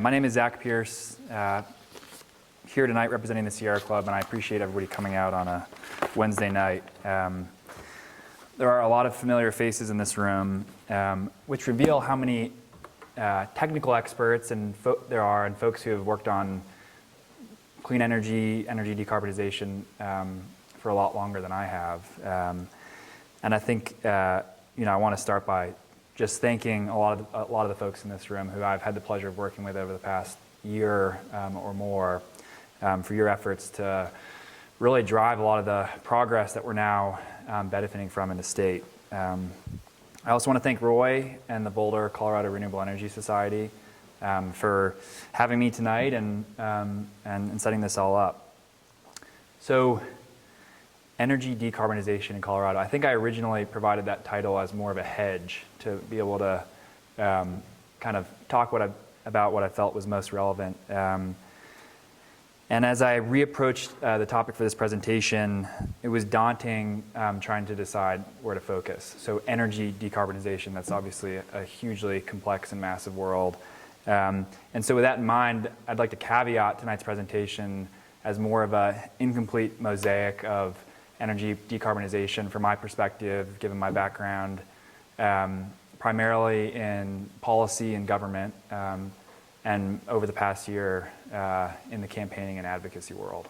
My name is Zach Pierce, here tonight representing the Sierra Club, and I appreciate everybody coming out on a Wednesday night. There are a lot of familiar faces in this room, which reveal how many technical experts there are and folks who have worked on clean energy decarbonization for a lot longer than I have. And I think I want to start by just thanking a lot of the folks in this room who I've had the pleasure of working with over the past year or more for your efforts to really drive a lot of the progress that we're now benefiting from in the state. I also want to thank Roy and the Boulder, Colorado Renewable Energy Society for having me tonight and setting this all up. So, energy decarbonization in Colorado. I think I originally provided that title as more of a hedge to be able to kind of talk about what I felt was most relevant. And as I reapproached the topic for this presentation, it was daunting trying to decide where to focus. So energy decarbonization, that's obviously a hugely complex and massive world. And so with that in mind, I'd like to caveat tonight's presentation as more of an incomplete mosaic of energy decarbonization from my perspective, given my background, primarily in policy and government, and over the past year in the campaigning and advocacy world.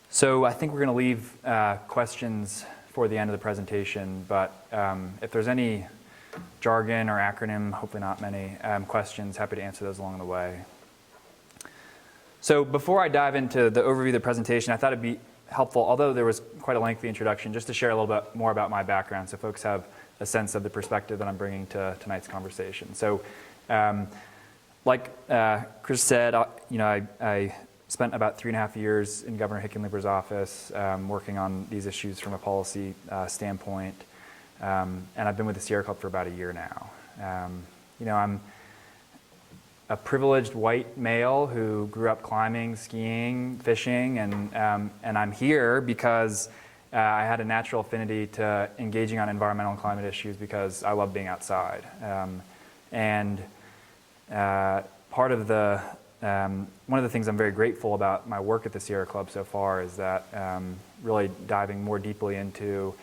So I think we're going to leave questions for the end of the presentation, but if there's any jargon or acronym, hopefully not many, questions, happy to answer those along the way. So before I dive into the overview of the presentation, I thought it'd be helpful, although there was quite a lengthy introduction, just to share a little bit more about my background so folks have a sense of the perspective that I'm bringing to tonight's conversation. So like Chris said, I spent about 3.5 years in Governor Hickenlooper's office working on these issues from a policy standpoint, and I've been with the Sierra Club for about a year now. I'm a privileged white male who grew up climbing, skiing, fishing, and I'm here because I had a natural affinity to engaging on environmental and climate issues because I love being outside. Part of one of the things I'm very grateful about my work at the Sierra Club so far is that really diving more deeply into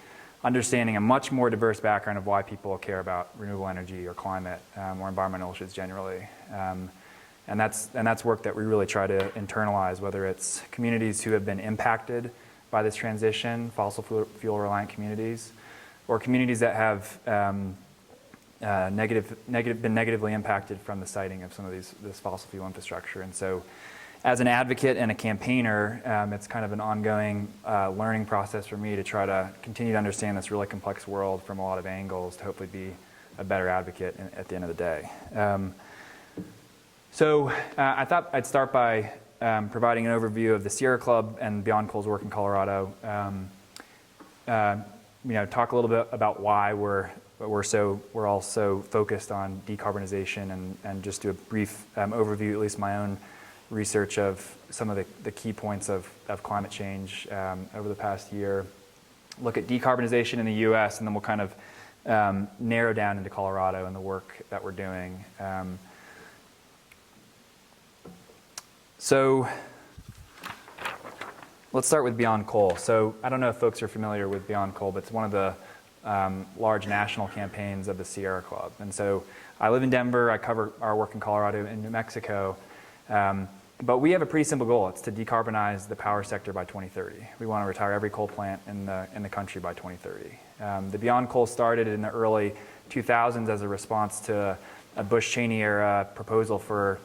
understanding a much more diverse background of why people care about renewable energy or climate or environmental issues generally. And that's work that we really try to internalize, whether it's communities who have been impacted by this transition, fossil fuel reliant communities, or communities that have been negatively impacted from the siting of some of this fossil fuel infrastructure. And so as an advocate and a campaigner, it's kind of an ongoing learning process for me to try to continue to understand this really complex world from a lot of angles to hopefully be a better advocate at the end of the day. So I thought I'd start by providing an overview of the Sierra Club and Beyond Coal's work in Colorado. Talk a little bit about why we're all so focused on decarbonization, and just do a brief overview, at least my own research of some of the key points of climate change over the past year. Look at decarbonization in the U.S., and then we'll kind of narrow down into Colorado and the work that we're doing. So let's start with Beyond Coal. So I don't know if folks are familiar with Beyond Coal, but it's one of the large national campaigns of the Sierra Club. And so I live in Denver. I cover our work in Colorado and New Mexico. But we have a pretty simple goal. It's to decarbonize the power sector by 2030. We want to retire every coal plant in the country by 2030. The Beyond Coal started in the early 2000s as a response to a Bush-Cheney era proposal for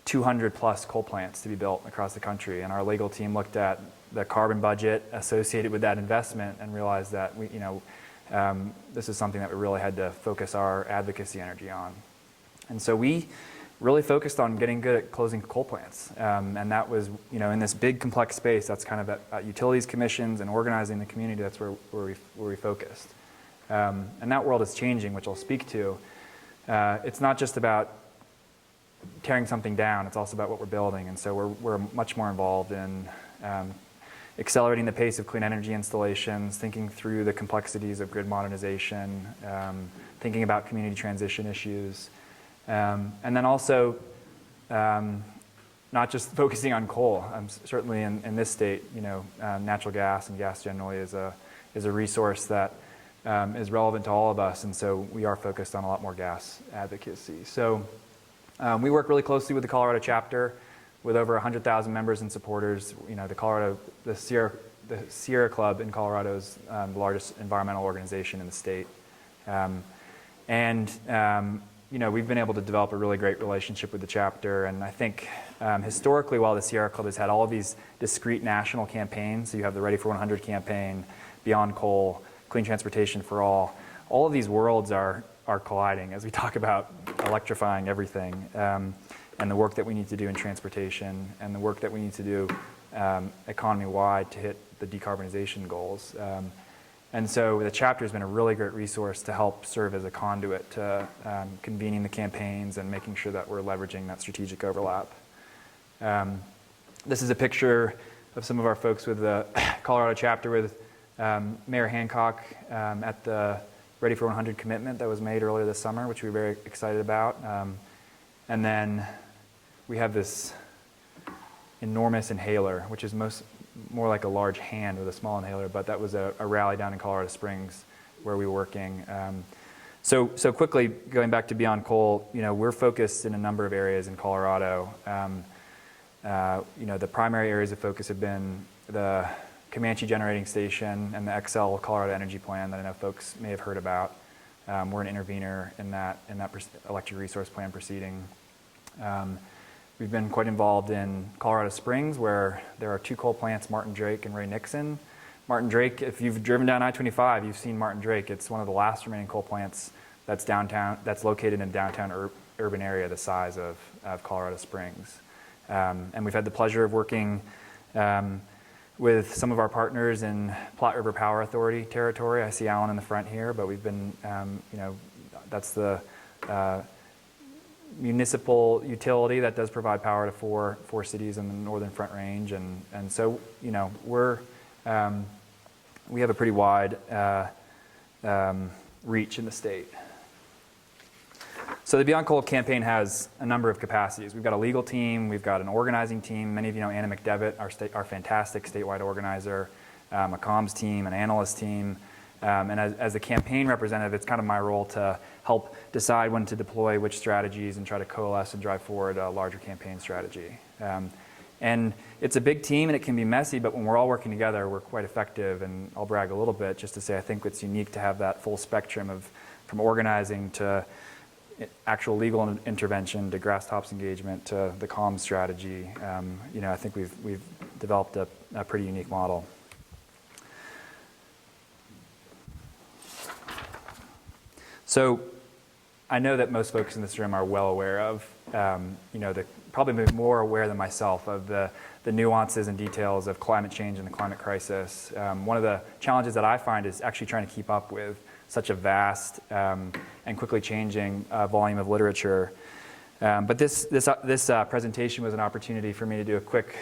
200 plus coal plants to be built across the country. And our legal team looked at the carbon budget associated with that investment and realized that this is something that we really had to focus our advocacy energy on. And so we really focused on getting good at closing coal plants. And that was, in this big complex space, that's kind of at utilities commissions and organizing the community, that's where we focused. And that world is changing, which I'll speak to. It's not just about tearing something down, it's also about what we're building. And so we're much more involved in accelerating the pace of clean energy installations, thinking through the complexities of grid modernization, thinking about community transition issues, And then also, not just focusing on coal. Certainly in this state, natural gas and gas generally is a resource that is relevant to all of us, and so we are focused on a lot more gas advocacy. So we work really closely with the Colorado chapter, with over 100,000 members and supporters. The Sierra Club in Colorado is the largest environmental organization in the state, we've been able to develop a really great relationship with the chapter. And I think historically, while the Sierra Club has had all of these discrete national campaigns, so you have the Ready for 100 campaign, Beyond Coal, Clean Transportation for All of these worlds are colliding as we talk about electrifying everything, and the work that we need to do in transportation, and the work that we need to do economy-wide to hit the decarbonization goals. And so the chapter has been a really great resource to help serve as a conduit to convening the campaigns and making sure that we're leveraging that strategic overlap. This is a picture of some of our folks with the Colorado chapter with Mayor Hancock at the Ready for 100 commitment that was made earlier this summer, which we were very excited about. And then we have this enormous inhaler, which is more like a large hand with a small inhaler, but that was a rally down in Colorado Springs where we were working. So quickly, going back to Beyond Coal, we're focused in a number of areas in Colorado. The primary areas of focus have been the Comanche generating station and the XL Colorado Energy Plan that I know folks may have heard about. We're an intervener in that electric resource plan proceeding. We've been quite involved in Colorado Springs, where there are two coal plants, Martin Drake and Ray Nixon. Martin Drake, if you've driven down I-25, you've seen Martin Drake. It's one of the last remaining coal plants that's located in downtown urban area the size of Colorado Springs. And we've had the pleasure of working with some of our partners in Platte River Power Authority territory. I see Alan in the front here, but we've been, that's the municipal utility that does provide power to four cities in the Northern Front Range, and so we have a pretty wide reach in the state. So the Beyond Coal campaign has a number of capacities. We've got a legal team, we've got an organizing team. Many of you know Anna McDevitt, our fantastic statewide organizer, a comms team, an analyst team. And as a campaign representative, it's kind of my role to help decide when to deploy which strategies and try to coalesce and drive forward a larger campaign strategy. And it's a big team and it can be messy, but when we're all working together, we're quite effective. And I'll brag a little bit just to say I think it's unique to have that full spectrum from organizing to actual legal intervention to grass tops engagement to the comms strategy. I think we've developed a pretty unique model. So I know that most folks in this room are well aware of, probably more aware than myself of the nuances and details of climate change and the climate crisis. One of the challenges that I find is actually trying to keep up with such a vast and quickly changing volume of literature. But this presentation was an opportunity for me to do a quick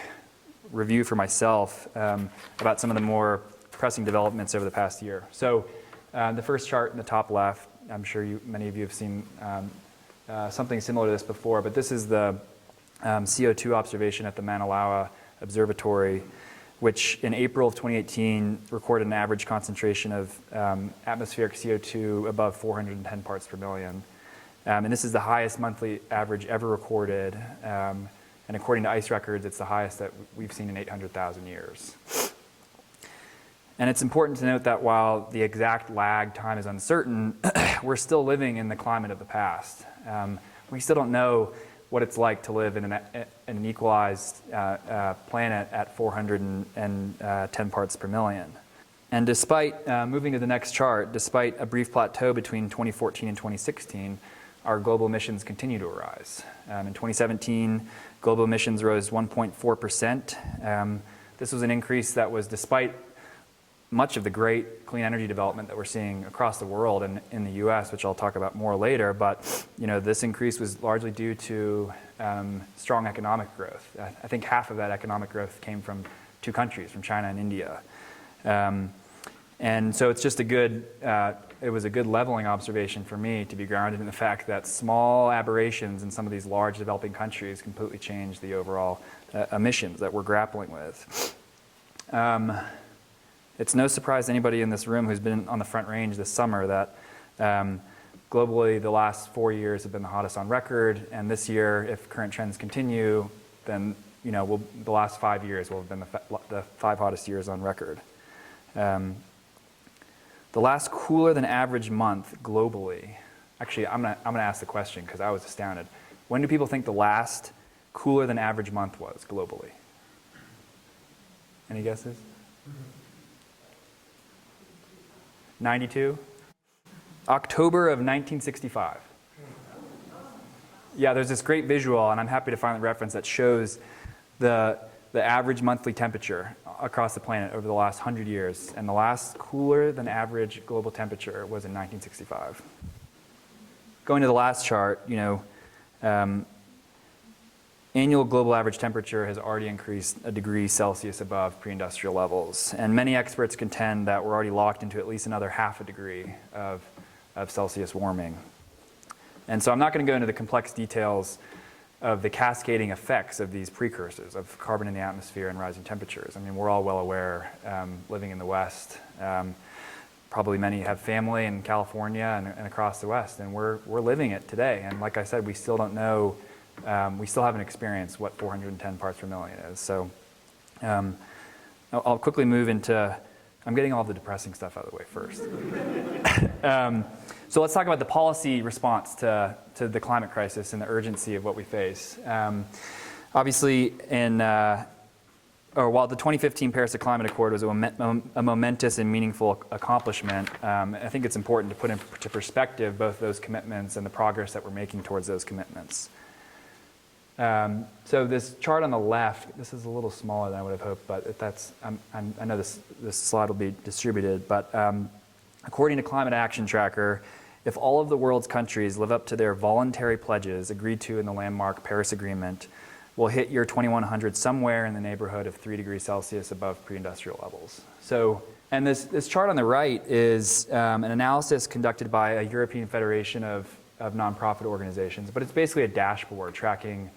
review for myself about some of the more pressing developments over the past year. So the first chart in the top left, I'm sure many of you have seen something similar to this before, but this is the CO2 observation at the Manawa Observatory, which in April of 2018 recorded an average concentration of atmospheric CO2 above 410 parts per million. And this is the highest monthly average ever recorded. And according to ICE records, it's the highest that we've seen in 800,000 years. And it's important to note that while the exact lag time is uncertain, we're still living in the climate of the past. We still don't know what it's like to live in an equalized planet at 410 parts per million. And despite, moving to the next chart, despite a brief plateau between 2014 and 2016, our global emissions continue to rise. In 2017, global emissions rose 1.4%. This was an increase that was despite much of the great clean energy development that we're seeing across the world and in the US, which I'll talk about more later, but this increase was largely due to strong economic growth. I think half of that economic growth came from two countries, from China and India. And so it's just a good it was a good leveling observation for me to be grounded in the fact that small aberrations in some of these large developing countries completely change the overall emissions that we're grappling with. It's no surprise to anybody in this room who's been on the Front Range this summer that globally the last 4 years have been the hottest on record, and this year, if current trends continue, then the last 5 years will have been the 5 hottest years on record. The last cooler than average month globally, actually I'm gonna ask the question because I was astounded. When do people think the last cooler than average month was globally? Any guesses? 92? October of 1965. Yeah, there's this great visual, and I'm happy to find the reference that shows the average monthly temperature across the planet over the last 100 years, and the last cooler than average global temperature was in 1965. Going to the last chart, annual global average temperature has already increased a degree Celsius above pre-industrial levels, and many experts contend that we're already locked into at least another ½ degree of Celsius warming. And so I'm not going to go into the complex details of the cascading effects of these precursors of carbon in the atmosphere and rising temperatures. I mean, we're all well aware, living in the West. Probably many have family in California and across the West, and we're living it today. And like I said, we still don't know, we still haven't experienced what 410 parts per million is. So I'll quickly move into, I'm getting all the depressing stuff out of the way first. So let's talk about the policy response to the climate crisis and the urgency of what we face. Obviously, while the 2015 Paris Climate Accord was a momentous and meaningful accomplishment, I think it's important to put into perspective both those commitments and the progress that we're making towards those commitments. So this chart on the left, this is a little smaller than I would have hoped, but I know this slide will be distributed, but according to Climate Action Tracker, if all of the world's countries live up to their voluntary pledges agreed to in the landmark Paris Agreement, we'll hit year 2100 somewhere in the neighborhood of 3 degrees Celsius above pre-industrial levels. So, and this chart on the right is an analysis conducted by a European Federation of nonprofit organizations, but it's basically a dashboard tracking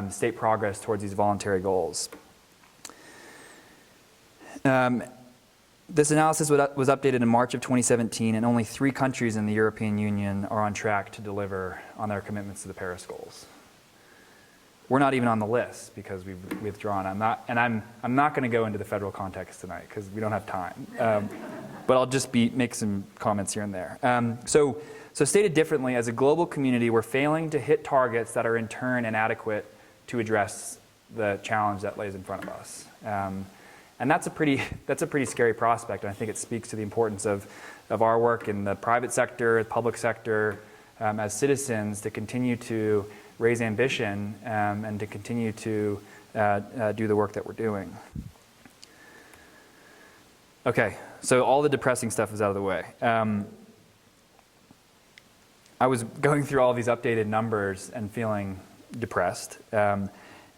state progress towards these voluntary goals. This analysis was updated in March of 2017, and only 3 countries in the European Union are on track to deliver on their commitments to the Paris goals. We're not even on the list because we've withdrawn. I'm not going to go into the federal context tonight because we don't have time. But I'll just make some comments here and there. So stated differently, as a global community, we're failing to hit targets that are in turn inadequate to address the challenge that lays in front of us. And that's a pretty scary prospect, and I think it speaks to the importance of our work in the private sector, the public sector, as citizens to continue to raise ambition and to continue to do the work that we're doing. Okay, so all the depressing stuff is out of the way. I was going through all these updated numbers and feeling depressed.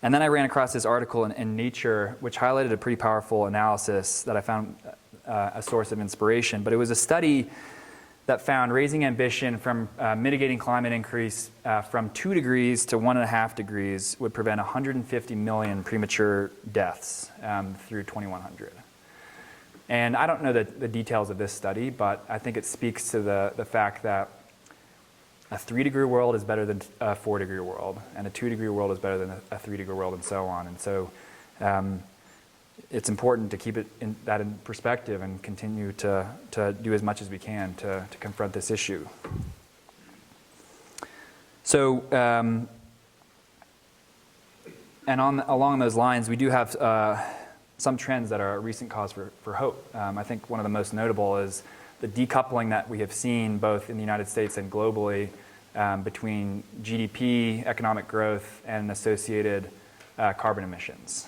And then I ran across this article in Nature, which highlighted a pretty powerful analysis that I found a source of inspiration. But it was a study that found raising ambition from mitigating climate increase from 2 degrees to 1.5 degrees would prevent 150 million premature deaths through 2100. And I don't know the details of this study, but I think it speaks to the fact that a 3-degree world is better than a 4-degree world, and a 2-degree world is better than a 3-degree world, and so on. And so it's important to keep that in perspective and continue to do as much as we can to confront this issue. So, and along those lines, we do have some trends that are a recent cause for hope. I think one of the most notable is the decoupling that we have seen both in the United States and globally between GDP, economic growth, and associated carbon emissions.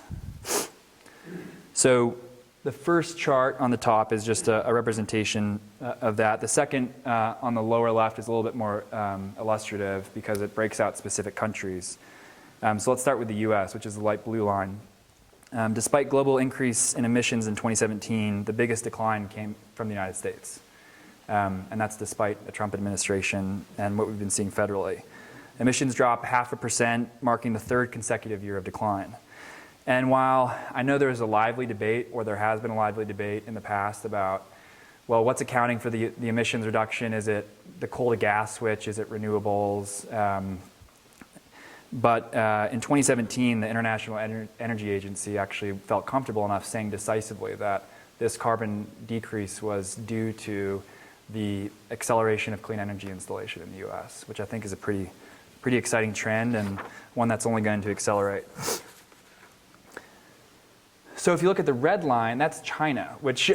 So the first chart on the top is just a representation of that. The second on the lower left is a little bit more illustrative because it breaks out specific countries. So let's start with the US, which is the light blue line. Despite global increase in emissions in 2017, the biggest decline came from the United States. and that's despite the Trump administration and what we've been seeing federally. Emissions dropped 0.5%, marking the third consecutive year of decline. And while I know there's a lively debate, or there has been a lively debate in the past about, well, what's accounting for the emissions reduction? Is it the coal to gas switch? Is it renewables? But in 2017, the International Energy Agency actually felt comfortable enough saying decisively that this carbon decrease was due to the acceleration of clean energy installation in the US, which I think is a pretty exciting trend and one that's only going to accelerate. So if you look at the red line, that's China, which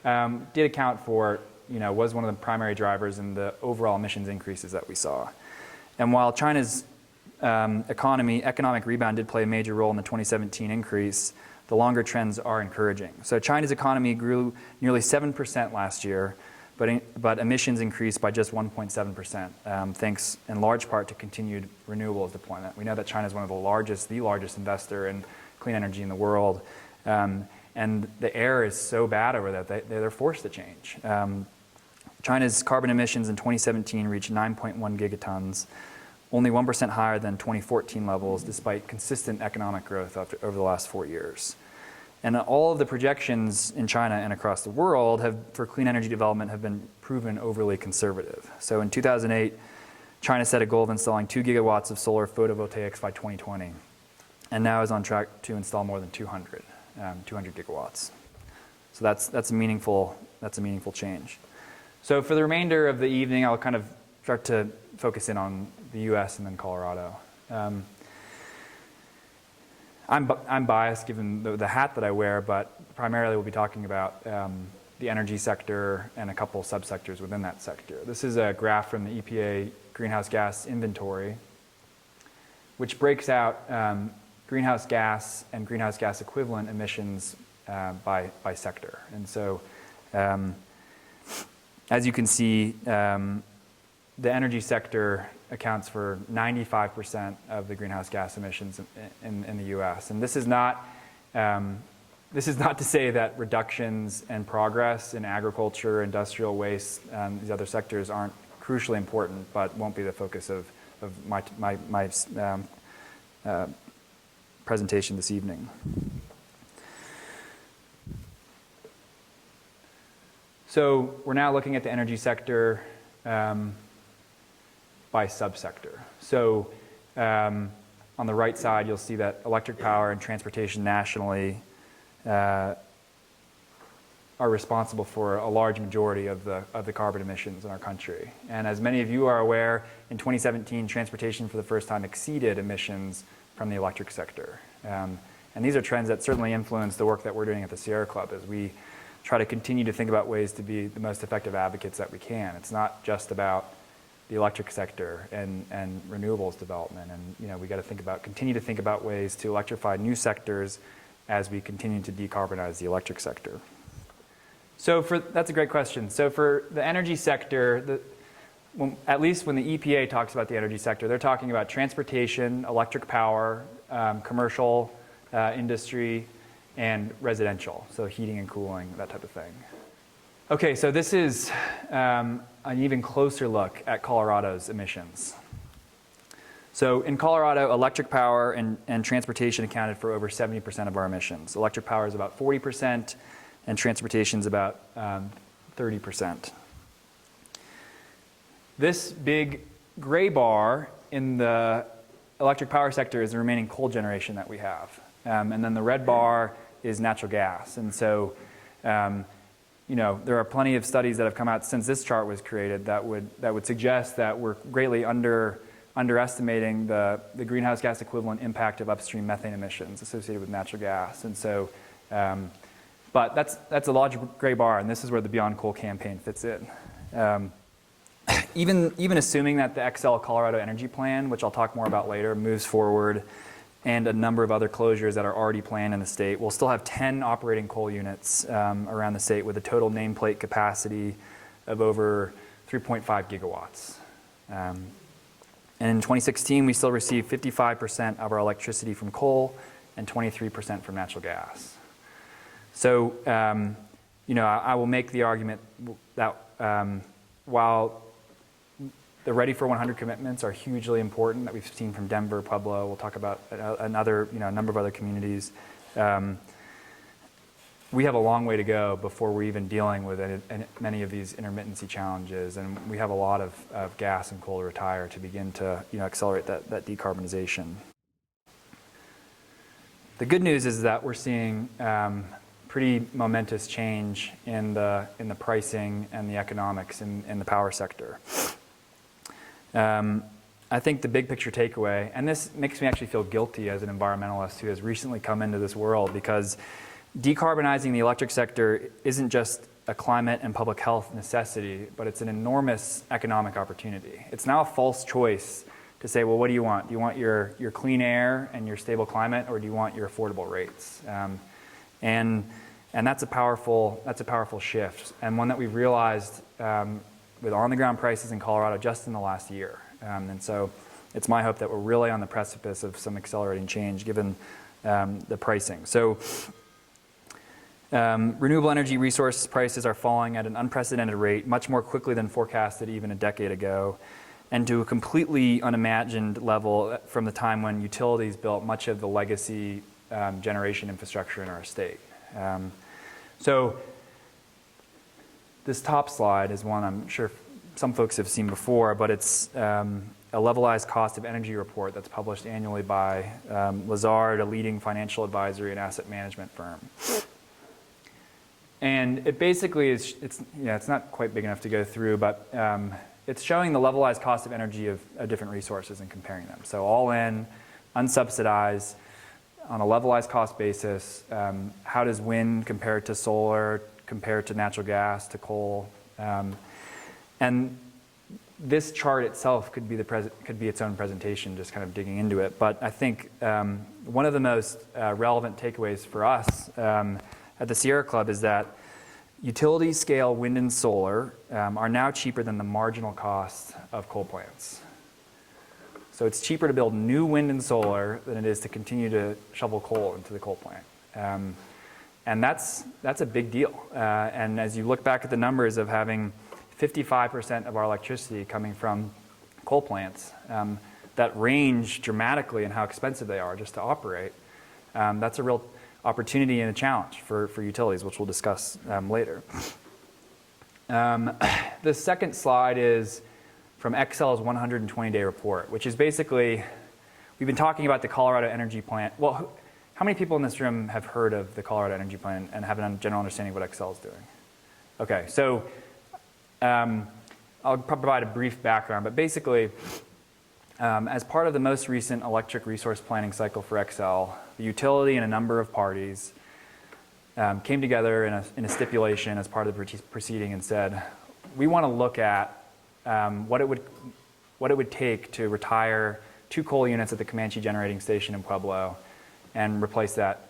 did account for, was one of the primary drivers in the overall emissions increases that we saw. And while China's economic rebound did play a major role in the 2017 increase, the longer trends are encouraging. So China's economy grew nearly 7% last year, but emissions increased by just 1.7%, thanks in large part to continued renewables deployment. We know that China is one of the largest investor in clean energy in the world. And the air is so bad over there, they're forced to change. China's carbon emissions in 2017 reached 9.1 gigatons, only 1% higher than 2014 levels, despite consistent economic growth over the last 4 years. And all of the projections in China and across the world for clean energy development have been proven overly conservative. So in 2008, China set a goal of installing 2 gigawatts of solar photovoltaics by 2020, and now is on track to install more than 200 gigawatts. So that's a meaningful change. So for the remainder of the evening, I'll kind of start to focus in on the U.S. and then Colorado. I'm biased given the hat that I wear, but primarily we'll be talking about the energy sector and a couple subsectors within that sector. This is a graph from the EPA Greenhouse Gas Inventory, which breaks out greenhouse gas and greenhouse gas equivalent emissions by sector. And so, as you can see, the energy sector accounts for 95% of the greenhouse gas emissions in the U.S. And this is not to say that reductions and progress in agriculture, industrial waste, these other sectors aren't crucially important, but won't be the focus of my presentation this evening. So we're now looking at the energy sector by subsector. So on the right side, you'll see that electric power and transportation nationally are responsible for a large majority of the carbon emissions in our country. And as many of you are aware, in 2017, transportation for the first time exceeded emissions from the electric sector. And these are trends that certainly influence the work that we're doing at the Sierra Club as we try to continue to think about ways to be the most effective advocates that we can. It's not just about the electric sector and renewables development. And we got to continue to think about ways to electrify new sectors as we continue to decarbonize the electric sector. So that's a great question. So for the energy sector, at least when the EPA talks about the energy sector, they're talking about transportation, electric power, commercial industry, and residential, so heating and cooling, that type of thing. Okay, so this is an even closer look at Colorado's emissions. So in Colorado, electric power and transportation accounted for over 70% of our emissions. Electric power is about 40%, and transportation is about 30%. This big gray bar in the electric power sector is the remaining coal generation that we have. And then the red bar is natural gas. And so, there are plenty of studies that have come out since this chart was created that would suggest that we're greatly underestimating the greenhouse gas equivalent impact of upstream methane emissions associated with natural gas. And so, but that's a large gray bar, and this is where the Beyond Coal campaign fits in. Even assuming that the XL Colorado Energy Plan, which I'll talk more about later, moves forward, and a number of other closures that are already planned in the state, we'll still have 10 operating coal units around the state with a total nameplate capacity of over 3.5 gigawatts. And in 2016, we still received 55% of our electricity from coal and 23% from natural gas. So, I will make the argument that while the Ready for 100 commitments are hugely important that we've seen from Denver, Pueblo, we'll talk about a number of other communities. We have a long way to go before we're even dealing with many of these intermittency challenges, and we have a lot of gas and coal to retire to begin to accelerate that decarbonization. The good news is that we're seeing pretty momentous change in the pricing and the economics in the power sector. I think the big picture takeaway, and this makes me actually feel guilty as an environmentalist who has recently come into this world, because decarbonizing the electric sector isn't just a climate and public health necessity, but it's an enormous economic opportunity. It's now a false choice to say, well, what do you want? Do you want your clean air and your stable climate, or do you want your affordable rates? And that's a powerful shift, and one that we've realized with on-the-ground prices in Colorado just in the last year. And so it's my hope that we're really on the precipice of some accelerating change given the pricing. So renewable energy resource prices are falling at an unprecedented rate, much more quickly than forecasted even a decade ago, and to a completely unimagined level from the time when utilities built much of the legacy generation infrastructure in our state. So this top slide is one I'm sure some folks have seen before, but it's a levelized cost of energy report that's published annually by Lazard, a leading financial advisory and asset management firm. And it basically is, it's not quite big enough to go through, but it's showing the levelized cost of energy of different resources and comparing them. So all in, unsubsidized, on a levelized cost basis, how does wind compare to solar, compare to natural gas, to coal? And this chart itself could be its own presentation, just kind of digging into it. But I think one of the most relevant takeaways for us at the Sierra Club is that utility scale wind and solar are now cheaper than the marginal cost of coal plants. So it's cheaper to build new wind and solar than it is to continue to shovel coal into the coal plant. And that's a big deal. And as you look back at the numbers of having 55% of our electricity coming from coal plants that range dramatically in how expensive they are just to operate, that's a real opportunity and a challenge for utilities, which we'll discuss later. The second slide is from Xcel's 120-day report, which is basically, we've been talking about the Colorado Energy Plan. Well, how many people in this room have heard of the Colorado Energy Plan and have a general understanding of what Xcel is doing? Okay, so I'll provide a brief background, but basically, as part of the most recent electric resource planning cycle for Xcel, the utility and a number of parties came together in a stipulation as part of the proceeding and said, we want to look at what it would take to retire 2 coal units at the Comanche generating station in Pueblo and replace that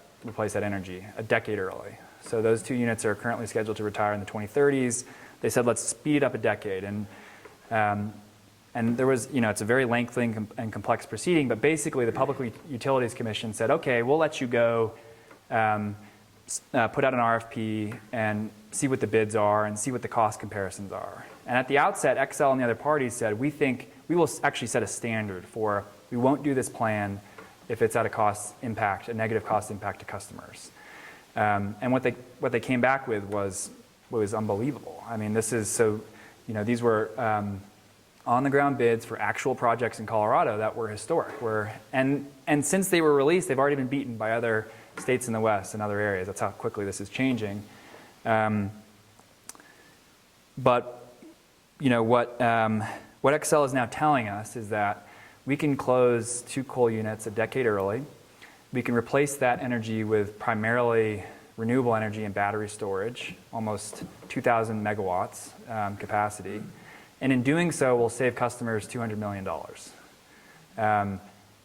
energy a decade early. So those 2 units are currently scheduled to retire in the 2030s. They said, let's speed up a decade. And there was, it's a very lengthy and complex proceeding, but basically the Public Utilities Commission said, okay, we'll let you go put out an RFP and see what the bids are and see what the cost comparisons are. And at the outset, Xcel and the other parties said, we think we will actually set a standard for, we won't do this plan if it's at a negative cost impact to customers. And what they came back with was unbelievable. I mean, this is so, these were on-the-ground bids for actual projects in Colorado that were historic. And since they were released, they've already been beaten by other states in the West and other areas. That's how quickly this is changing. But what Xcel is now telling us is that we can close 2 coal units a decade early. We can replace that energy with primarily renewable energy and battery storage, almost 2,000 megawatts capacity. And in doing so, we'll save customers $200 million.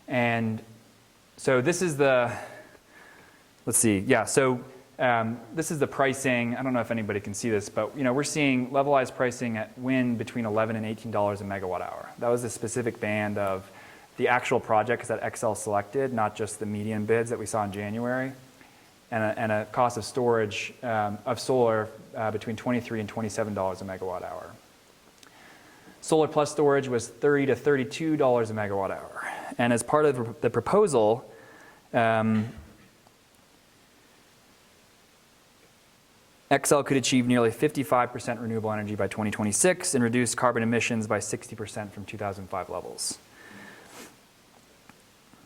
And so this is the, let's see, yeah, so this is the pricing. I don't know if anybody can see this, but we're seeing levelized pricing at wind between $11 and $18 a megawatt hour. That was the specific band of the actual projects that Xcel selected, not just the median bids that we saw in January. and a cost of storage of solar between $23 and $27 a megawatt hour. Solar plus storage was $30 to $32 a megawatt hour. And as part of the proposal, Xcel could achieve nearly 55% renewable energy by 2026 and reduce carbon emissions by 60% from 2005 levels.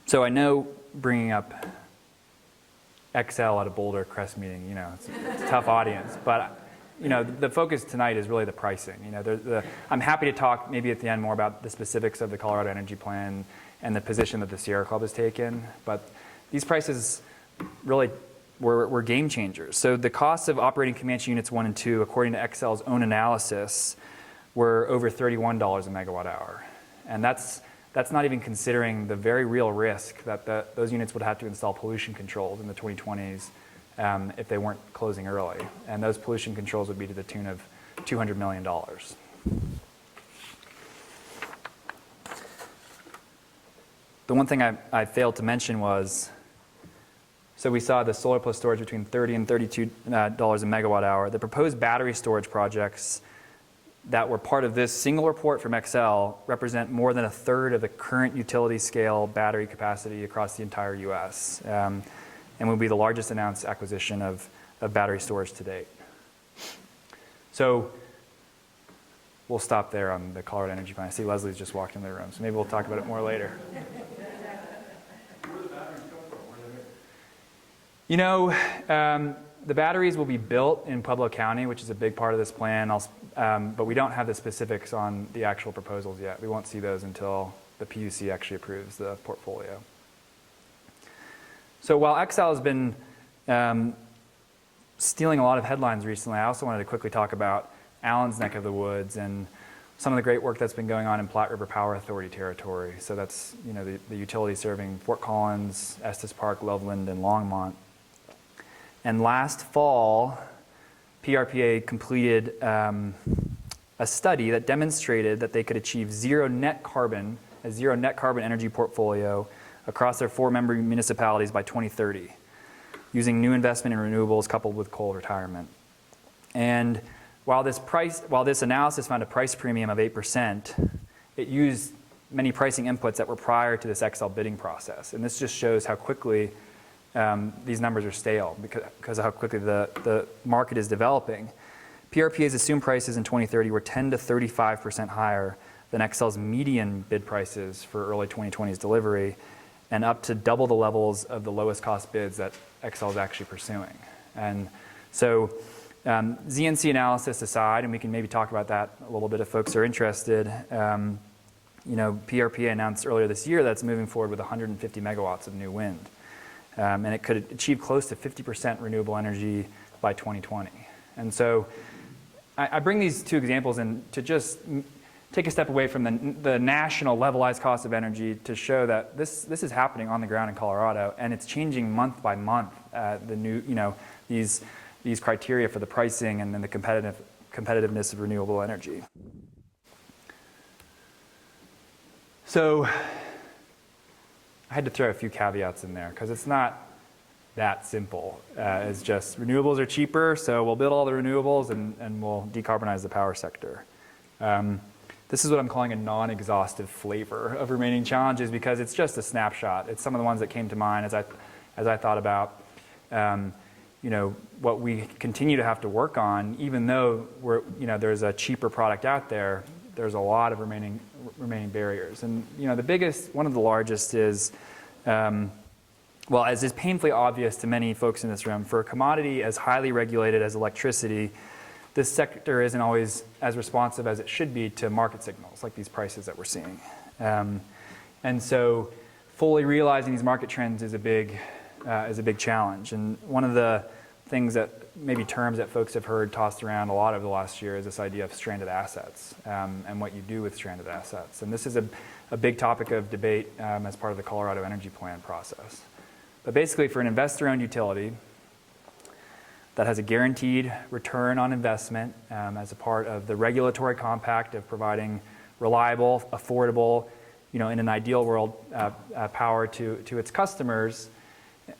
So I know bringing up Xcel at a Boulder CRES meeting, it's a tough audience, but the focus tonight is really the pricing. I'm happy to talk maybe at the end more about the specifics of the Colorado Energy Plan and the position that the Sierra Club has taken, but these prices really were game changers. So the costs of operating Comanche Units 1 and 2, according to Xcel's own analysis, were over $31 a megawatt hour. And that's not even considering the very real risk that those units would have to install pollution controls in the 2020s if they weren't closing early. And those pollution controls would be to the tune of $200 million. The one thing I failed to mention was, so we saw the solar plus storage between $30 and $32 a megawatt hour. The proposed battery storage projects that were part of this single report from Xcel represent more than a third of the current utility scale battery capacity across the entire US, and will be the largest announced acquisition of battery storage to date. So we'll stop there on the Colorado Energy Plan. I see Leslie's just walked into the room, so maybe we'll talk about it more later. The batteries will be built in Pueblo County, which is a big part of this plan, but we don't have the specifics on the actual proposals yet. We won't see those until the PUC actually approves the portfolio. So while Xcel has been stealing a lot of headlines recently, I also wanted to quickly talk about Allen's neck of the woods and some of the great work that's been going on in Platte River Power Authority territory. So that's the utility serving Fort Collins, Estes Park, Loveland, and Longmont. And last fall, PRPA completed a study that demonstrated that they could achieve a zero net carbon energy portfolio across their 4-member municipalities by 2030, using new investment in renewables coupled with coal retirement. And while this analysis found a price premium of 8%, it used many pricing inputs that were prior to this Xcel bidding process. And this just shows how quickly these numbers are stale because of how quickly the market is developing. PRPA's assumed prices in 2030 were 10 to 35% higher than Xcel's median bid prices for early 2020s delivery, and up to double the levels of the lowest cost bids that Xcel is actually pursuing. And so ZNC analysis aside, and we can maybe talk about that a little bit if folks are interested, PRPA announced earlier this year that it's moving forward with 150 megawatts of new wind. And it could achieve close to 50% renewable energy by 2020. And so I bring these two examples in to just take a step away from the national levelized cost of energy to show that this is happening on the ground in Colorado, and it's changing month by month. These criteria for the pricing and then the competitiveness of renewable energy. So I had to throw a few caveats in there because it's not that simple. It's just renewables are cheaper, so we'll build all the renewables and we'll decarbonize the power sector. This is what I'm calling a non-exhaustive flavor of remaining challenges because it's just a snapshot. It's some of the ones that came to mind as I thought about what we continue to have to work on, even though there's a cheaper product out there. There's a lot of remaining barriers, and the biggest, one of the largest, is as is painfully obvious to many folks in this room, for a commodity as highly regulated as electricity, this sector isn't always as responsive as it should be to market signals like these prices that we're seeing, and so fully realizing these market trends is a big challenge. And one of the things that maybe terms that folks have heard tossed around a lot over the last year is this idea of stranded assets and what you do with stranded assets. And this is a big topic of debate as part of the Colorado Energy Plan process. But basically, for an investor-owned utility that has a guaranteed return on investment as a part of the regulatory compact of providing reliable, affordable, in an ideal world, power to its customers,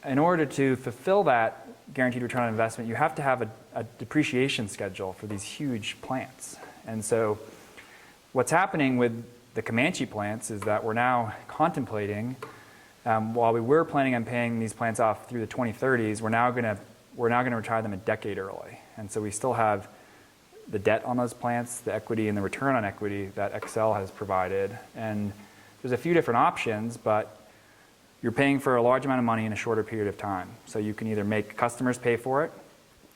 in order to fulfill that guaranteed return on investment, you have to have a depreciation schedule for these huge plants. And so what's happening with the Comanche plants is that we're now contemplating, while we were planning on paying these plants off through the 2030s, we're now going to retire them a decade early. And so we still have the debt on those plants, the equity and the return on equity that Excel has provided. And there's a few different options, but you're paying for a large amount of money in a shorter period of time. So you can either make customers pay for it,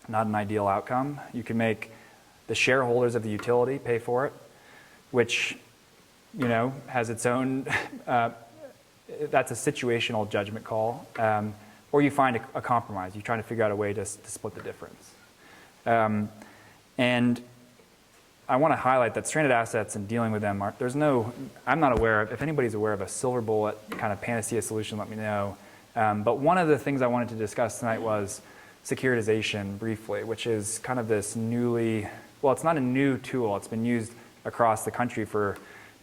not an ideal outcome. You can make the shareholders of the utility pay for it, which, you know, has its own, that's a situational judgment call. Or you find a compromise. You're trying to figure out a way to split the difference. And I want to highlight that stranded assets and dealing with them, I'm not aware of, if anybody's aware of a silver bullet kind of panacea solution, let me know. But one of the things I wanted to discuss tonight was securitization briefly, which is kind of this well, it's not a new tool. It's been used across the country for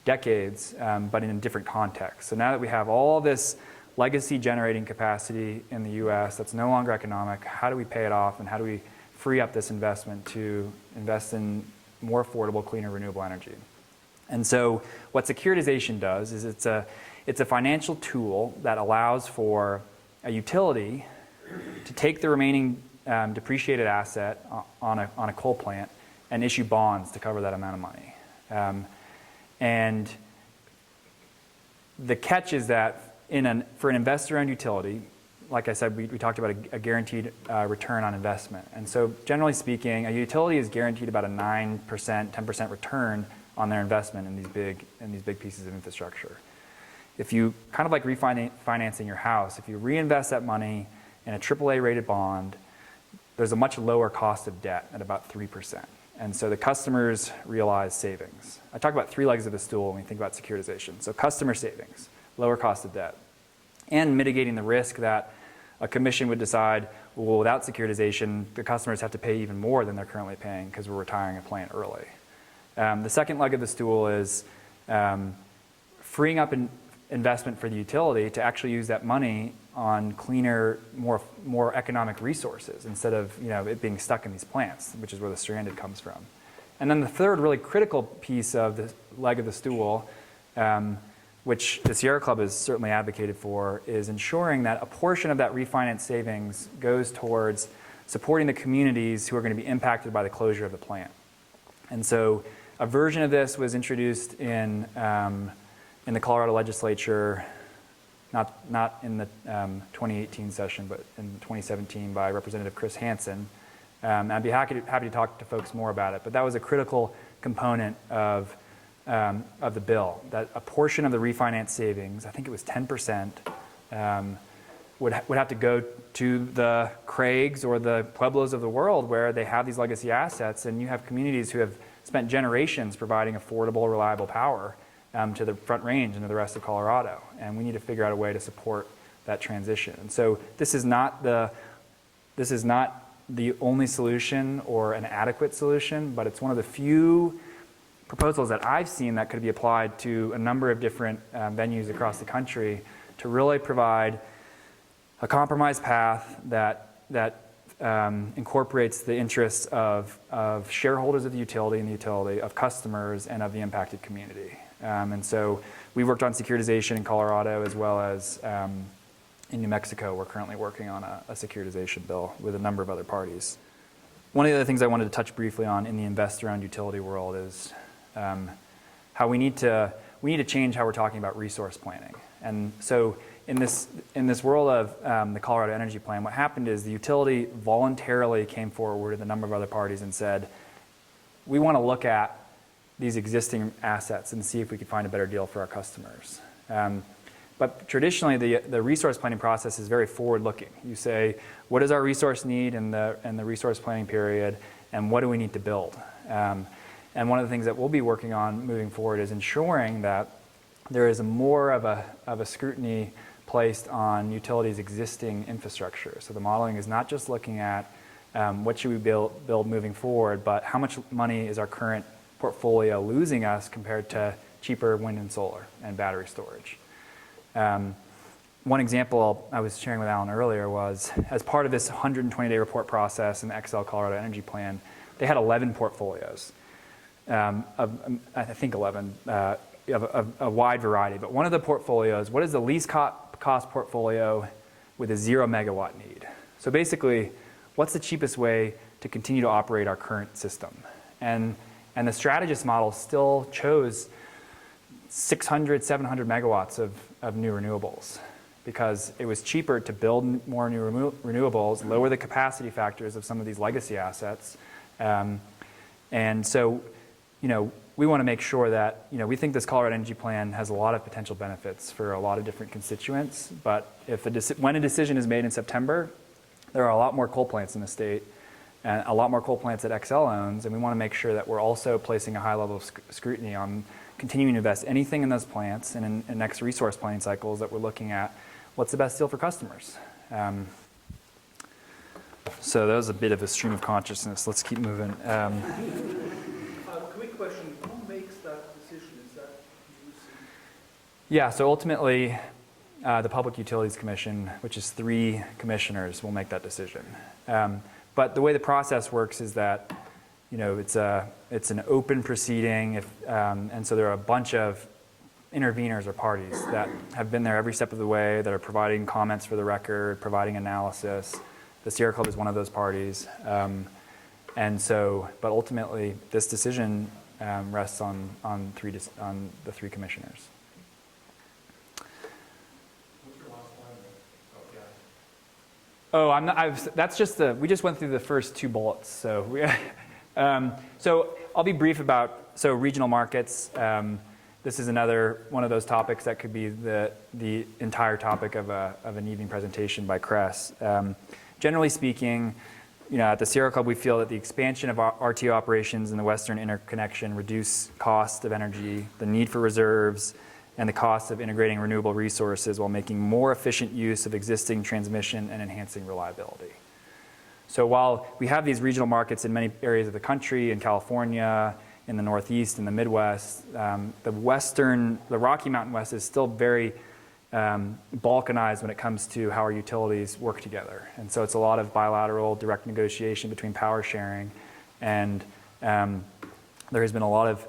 decades, but in a different context. So now that we have all this legacy generating capacity in the US that's no longer economic, how do we pay it off and how do we free up this investment to invest in more affordable, cleaner, renewable energy? And so what securitization does is it's a financial tool that allows for a utility to take the remaining depreciated asset on a coal plant and issue bonds to cover that amount of money. And the catch is that for an investor-owned utility, like I said, we talked about a guaranteed return on investment. And so generally speaking, a utility is guaranteed about a 9%, 10% return on their investment in these big pieces of infrastructure. If you, kind of like refinancing your house, if you reinvest that money in a AAA rated bond, there's a much lower cost of debt at about 3%. And so the customers realize savings. I talk about three legs of the stool when we think about securitization. So customer savings, lower cost of debt, and mitigating the risk that a commission would decide, well, without securitization, the customers have to pay even more than they're currently paying because we're retiring a plant early. The second leg of the stool is freeing up investment for the utility to actually use that money on cleaner, more economic resources instead of it being stuck in these plants, which is where the stranded comes from. And then the third really critical piece of the leg of the stool, which the Sierra Club has certainly advocated for, is ensuring that a portion of that refinance savings goes towards supporting the communities who are going to be impacted by the closure of the plant. And so a version of this was introduced in the Colorado legislature, not in the 2018 session, but in 2017 by Representative Chris Hansen. I'd be happy to talk to folks more about it, but that was a critical component of the bill, that a portion of the refinance savings, I think it was 10%, would have to go to the CRES or the Pueblos of the world where they have these legacy assets, and you have communities who have spent generations providing affordable, reliable power to the Front Range and to the rest of Colorado. And we need to figure out a way to support that transition. And so this is not the only solution or an adequate solution, but it's one of the few proposals that I've seen that could be applied to a number of different venues across the country to really provide a compromise path that incorporates the interests of shareholders of the utility and the utility, of customers, and of the impacted community. And so we worked on securitization in Colorado as well as in New Mexico. We're currently working on a securitization bill with a number of other parties. One of the other things I wanted to touch briefly on in the investor-owned utility world is how we need to change how we're talking about resource planning. And so in this world of the Colorado Energy Plan, what happened is the utility voluntarily came forward with a number of other parties and said, we want to look at these existing assets and see if we could find a better deal for our customers. But traditionally, the resource planning process is very forward-looking. You say, what is our resource need in the resource planning period, and what do we need to build? And one of the things that we'll be working on moving forward is ensuring that there is more of a scrutiny placed on utilities' existing infrastructure. So the modeling is not just looking at what should we build moving forward, but how much money is our current portfolio losing us compared to cheaper wind and solar and battery storage. one example I was sharing with Alan earlier was, as part of this 120-day report process in the XL Colorado Energy Plan, they had 11 portfolios, I think 11, of a wide variety. But one of the portfolios, what is the least cost portfolio with a 0 megawatt need? So basically, what's the cheapest way to continue to operate our current system? And the strategist model still chose 600, 700 megawatts of new renewables, because it was cheaper to build more new renewables, lower the capacity factors of some of these legacy assets. And so, we want to make sure that, we think this Colorado Energy Plan has a lot of potential benefits for a lot of different constituents, but when a decision is made in September, there are a lot more coal plants in the state, and a lot more coal plants that XL owns, and we want to make sure that we're also placing a high level of scrutiny on continuing to invest anything in those plants, and in next resource planning cycles that we're looking at what's the best deal for customers. So that was a bit of a stream of consciousness. Let's keep moving. Quick question, who makes that decision? Is that you? Yeah, so ultimately, the Public Utilities Commission, which is 3 commissioners, will make that decision. But the way the process works is that, it's an open proceeding, and so there are a bunch of interveners or parties that have been there every step of the way, that are providing comments for the record, providing analysis. The Sierra Club is one of those parties. And so, but ultimately, this decision rests on the 3 commissioners. What's your last line there? Oh, I'm not. That's just we just went through the first 2 bullets. So, so I'll be brief about regional markets. This is another one of those topics that could be the entire topic of an evening presentation by CRES. Generally speaking, at the Sierra Club, we feel that the expansion of RTO operations in the Western interconnection reduce cost of energy, the need for reserves, and the cost of integrating renewable resources while making more efficient use of existing transmission and enhancing reliability. So while we have these regional markets in many areas of the country, in California, in the Northeast, in the Midwest, the Rocky Mountain West is still very balkanized when it comes to how our utilities work together. And so it's a lot of bilateral direct negotiation between power sharing, and there has been a lot of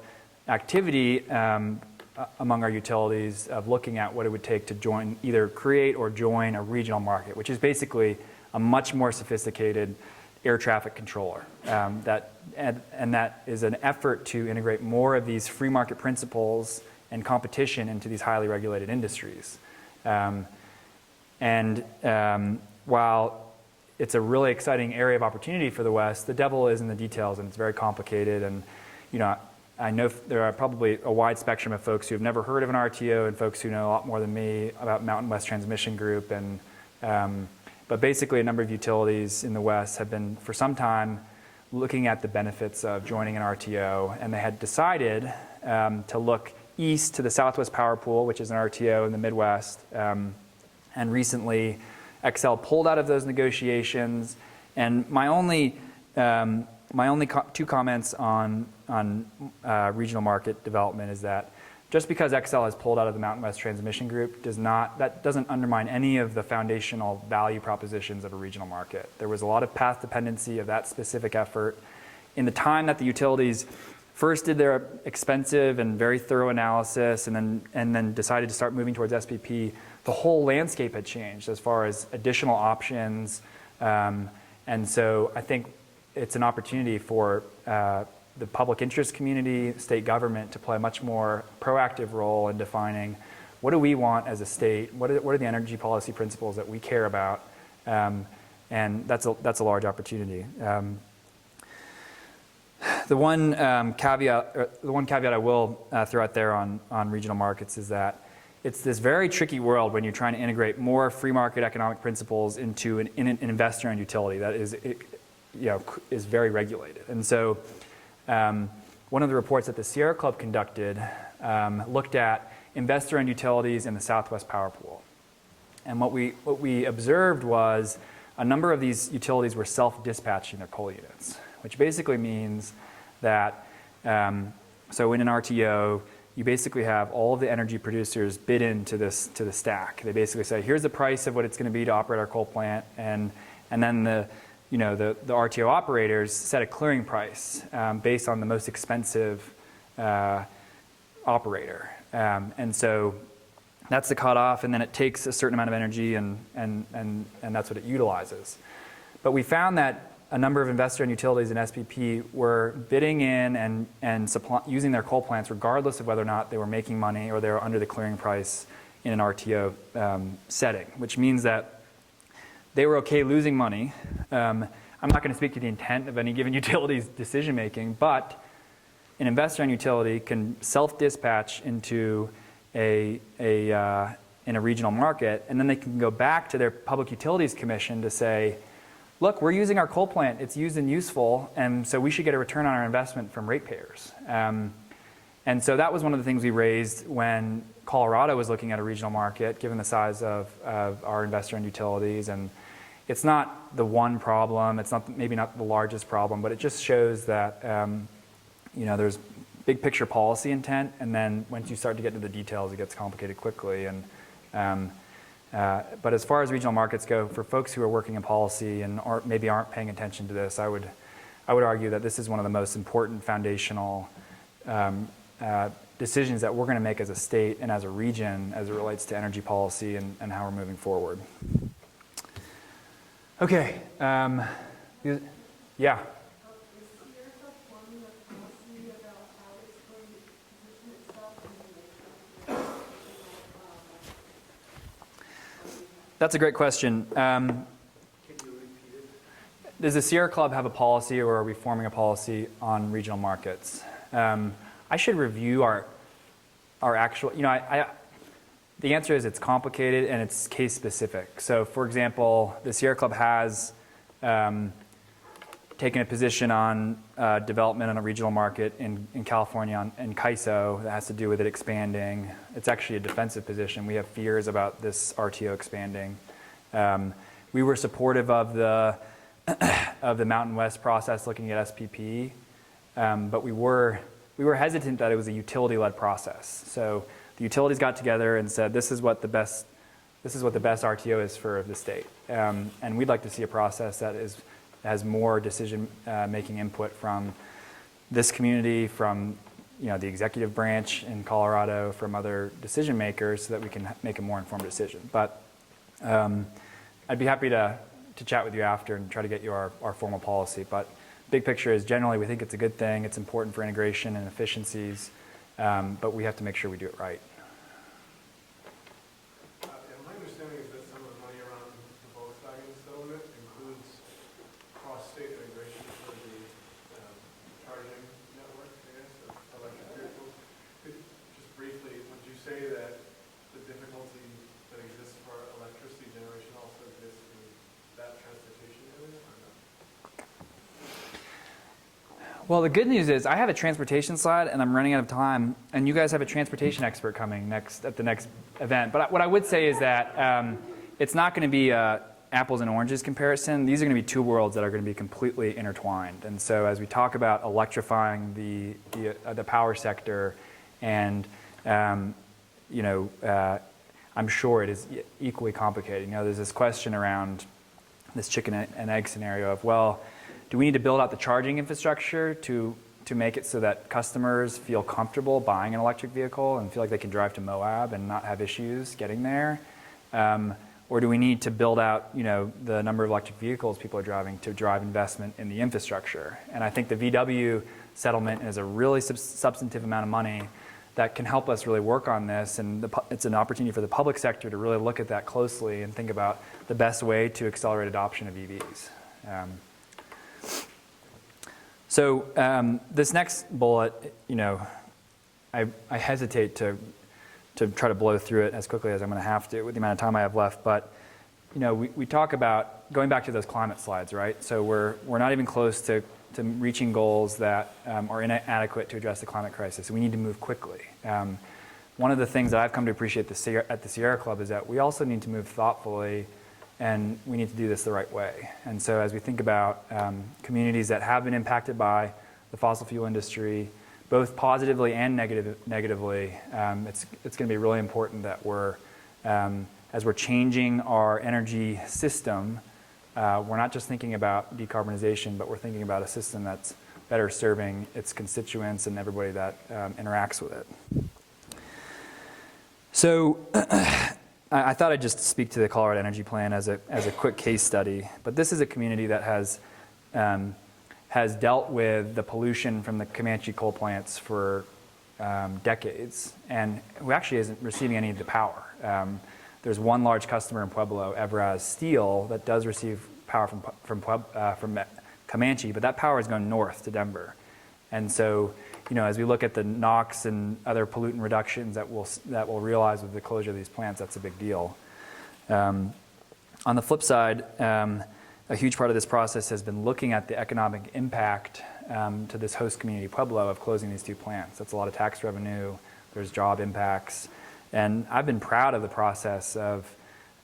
activity among our utilities of looking at what it would take to either create or join a regional market, which is basically a much more sophisticated air traffic controller. And that is an effort to integrate more of these free market principles and competition into these highly regulated industries. While it's a really exciting area of opportunity for the West, the devil is in the details, and it's very complicated. And I know there are probably a wide spectrum of folks who have never heard of an RTO, and folks who know a lot more than me about Mountain West Transmission Group. But basically, a number of utilities in the West have been, for some time, looking at the benefits of joining an RTO, and they had decided to look east to the Southwest Power Pool, which is an RTO in the Midwest. And recently, XL pulled out of those negotiations. And my only 2 comments on regional market development is that just because XL has pulled out of the Mountain West Transmission Group that doesn't undermine any of the foundational value propositions of a regional market. There was a lot of path dependency of that specific effort. In the time that the utilities first did their expensive and very thorough analysis and then decided to start moving towards SPP, the whole landscape had changed as far as additional options. And so I think it's an opportunity for the public interest community, state government, to play a much more proactive role in defining what do we want as a state, what are the energy policy principles that we care about, and that's a large opportunity. The one caveat I will throw out there on regional markets is that it's this very tricky world when you're trying to integrate more free market economic principles into an investor-owned utility that is very regulated. And so one of the reports that the Sierra Club conducted looked at investor-owned utilities in the Southwest Power Pool. And what we observed was a number of these utilities were self-dispatching their coal units, which basically means that, so in an RTO, you basically have all of the energy producers bid into to the stack. They basically say, here's the price of what it's going to be to operate our coal plant, and then the RTO operators set a clearing price based on the most expensive operator. And so that's the cutoff, and then it takes a certain amount of energy, and that's what it utilizes. But we found that a number of investor-owned utilities in SPP were bidding in and using their coal plants regardless of whether or not they were making money or they were under the clearing price in an RTO setting, which means that they were okay losing money. I'm not going to speak to the intent of any given utility's decision-making, but an investor-owned utility can self-dispatch into in a regional market, and then they can go back to their Public Utilities Commission to say, look, we're using our coal plant, it's used and useful, and so we should get a return on our investment from ratepayers. And so that was one of the things we raised when Colorado was looking at a regional market, given the size of our investor-owned utilities. And it's not the one problem, it's maybe not the largest problem, but it just shows that there's big picture policy intent, and then once you start to get to the details, it gets complicated quickly. But as far as regional markets go, for folks who are working in policy and maybe aren't paying attention to this, I would argue that this is one of the most important foundational decisions that we're going to make as a state and as a region as it relates to energy policy and how we're moving forward. Okay. Yeah. That's a great question. Can you repeat it? Does the Sierra Club have a policy, or are we forming a policy on regional markets? I should review our actual, the answer is it's complicated and it's case specific. So for example, the Sierra Club has taken a position on development on a regional market in California in CAISO that has to do with it expanding. It's actually a defensive position. We have fears about this RTO expanding. We were supportive of the Mountain West process looking at SPP, but we were hesitant that it was a utility-led process. So the utilities got together and said, this is what the best RTO is for the state, and we'd like to see a process that has more decision-making input from this community, from the executive branch in Colorado, from other decision makers, so that we can make a more informed decision. But I'd be happy to chat with you after and try to get you our formal policy. But big picture is generally we think it's a good thing. It's important for integration and efficiencies, but we have to make sure we do it right. My understanding is that some of the money around the Volkswagen settlement includes cross-state integration for the charging network, I guess, of electric vehicles. Just briefly, would you say that the difficulty that exists for electricity generation also exists in that transportation area, or no? Well, the good news is I have a transportation slide, and I'm running out of time, and you guys have a transportation expert coming at the next event. But what I would say is that it's not going to be apples and oranges comparison. These are going to be two worlds that are going to be completely intertwined. And so as we talk about electrifying the power sector, and I'm sure it is equally complicated. There's this question around this chicken and egg scenario of, well, do we need to build out the charging infrastructure to make it so that customers feel comfortable buying an electric vehicle and feel like they can drive to Moab and not have issues getting there? Or do we need to build out the number of electric vehicles people are driving to drive investment in the infrastructure? And I think the VW settlement is a really substantive amount of money that can help us really work on this. And it's an opportunity for the public sector to really look at that closely and think about the best way to accelerate adoption of EVs. So this next bullet, I hesitate to try to blow through it as quickly as I'm going to have to with the amount of time I have left. But we talk about going back to those climate slides, right? So we're not even close to reaching goals that are inadequate to address the climate crisis. We need to move quickly. One of the things that I've come to appreciate at the Sierra Club is that we also need to move thoughtfully, and we need to do this the right way. And so as we think about communities that have been impacted by the fossil fuel industry, both positively and negatively. It's going to be really important that as we're changing our energy system, we're not just thinking about decarbonization, but we're thinking about a system that's better serving its constituents and everybody that interacts with it. So I thought I'd just speak to the Colorado Energy Plan as a quick case study. But this is a community that has dealt with the pollution from the Comanche coal plants for decades, and who actually isn't receiving any of the power. There's one large customer in Pueblo, Evraz Steel, that does receive power from Comanche, but that power is going north to Denver. And so, as we look at the NOx and other pollutant reductions that we'll realize with the closure of these plants, that's a big deal. On the flip side, a huge part of this process has been looking at the economic impact to this host community, Pueblo, of closing these two plants. That's a lot of tax revenue. There's job impacts. And I've been proud of the process of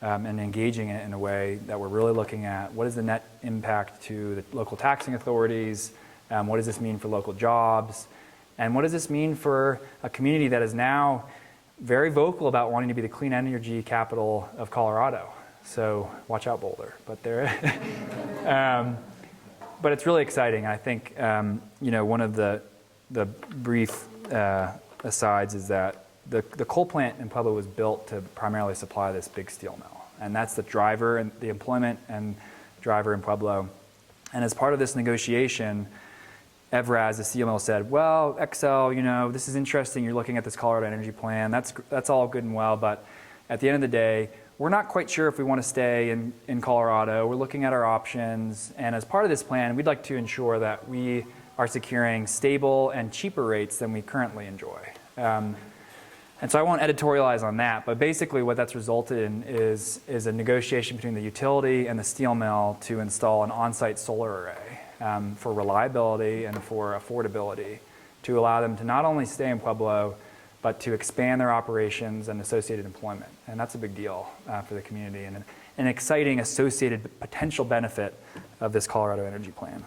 and engaging it in a way that we're really looking at what is the net impact to the local taxing authorities, what does this mean for local jobs, and what does this mean for a community that is now very vocal about wanting to be the clean energy capital of Colorado. So watch out, Boulder. But but it's really exciting. I think one of the brief asides is that the coal plant in Pueblo was built to primarily supply this big steel mill, and that's the driver and the employment and driver in Pueblo. And as part of this negotiation, Evraz, the steel mill, said, "Well, Xcel, this is interesting. You're looking at this Colorado Energy Plan. That's all good and well, but at the end of the day, we're not quite sure if we want to stay in Colorado. We're looking at our options, and as part of this plan, we'd like to ensure that we are securing stable and cheaper rates than we currently enjoy." And so I won't editorialize on that, but basically what that's resulted in is a negotiation between the utility and the steel mill to install an on-site solar array for reliability and for affordability, to allow them to not only stay in Pueblo, but to expand their operations and associated employment. And that's a big deal for the community and an exciting associated potential benefit of this Colorado Energy Plan.